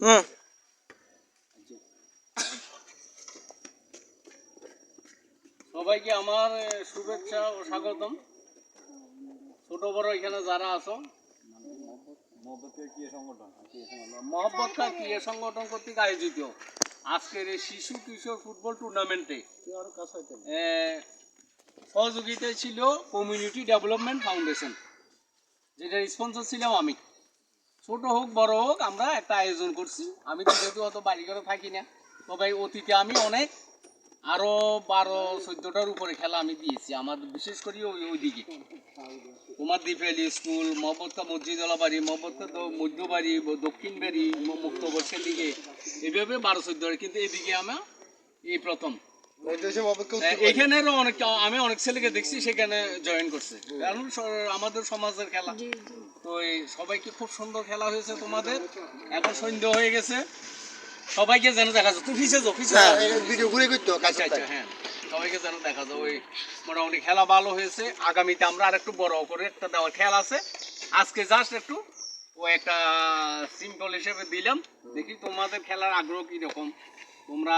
হুম। সবাইকে আমার শুভেচ্ছা ও স্বাগতম। ছোট বড় এখানে যারা আছো, মহব্বত ক্রীড়া সংগঠন কর্তৃক আয়োজিত আজকের এই শিশু কিশোর ফুটবল টুর্নামেন্টে সহযোগিতায় ছিল কমিউনিটি ডেভেলপমেন্ট ফাউন্ডেশন, যেটার স্পন্সর ছিলাম আমি। ছোট হোক বড় হোক আমরা একটা আয়োজন করছি। আমি তো যেহেতু অত বাড়ি ঘরে থাকি না, তবে অতীতে আমি অনেক আরো 12-14টার উপরে খেলা আমি দিয়েছি। আমার বিশেষ করে ওইদিকে তোমার দ্বীপেলি স্কুল, মহব্বতকা মসজিদওয়ালা বাড়ি, মহব্বতকা মধ্যবাড়ি, দক্ষিণ বাড়ি, মুক্ত বর্ষের দিকে, এভাবে 12-14, কিন্তু এদিকে আমার এই প্রথম। এখানেরও অনেক, আমি অনেক ছেলেকে দেখছি সেখানে জয়েন করছে, কারণ আমাদের সমাজের খেলা তো। সবাইকে খুব সুন্দর খেলা হয়েছে তোমাদের। এখন সন্ধ্যা হয়ে গেছে, সবাইকে যেন দেখা যাচ্ছে। তুমি পিছিয়ে যাও, হ্যাঁ, সবাইকে যেন দেখা যাও। ওই মোটামুটি খেলা ভালো হয়েছে। আগামীতে আমরা আর একটু বড় করে একটা দেওয়ার খেলা আছে। আজকে জাস্ট একটু ও একটা সিম্পল হিসেবে দিলাম। দেখি তোমাদের খেলার আগ্রহ কীরকম, তোমরা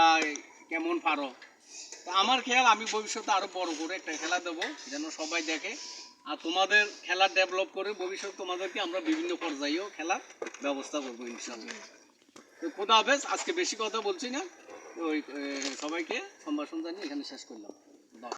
কেমন পারো। আমার খেয়াল আমি ভবিষ্যতে আরো বড় করে একটা খেলা দেবো, যেন সবাই দেখে। আর তোমাদের খেলা ডেভেলপ করে ভবিষ্যতে তোমাদেরকে আমরা বিভিন্ন পর্যায়েও খেলার ব্যবস্থা করবো ইনশাআল্লাহ। তো খোদা হাফেজ। আজকে বেশি কথা বলছি না, ওই সবাইকে সম্ভাষণ জানিয়ে এখানে শেষ করলাম।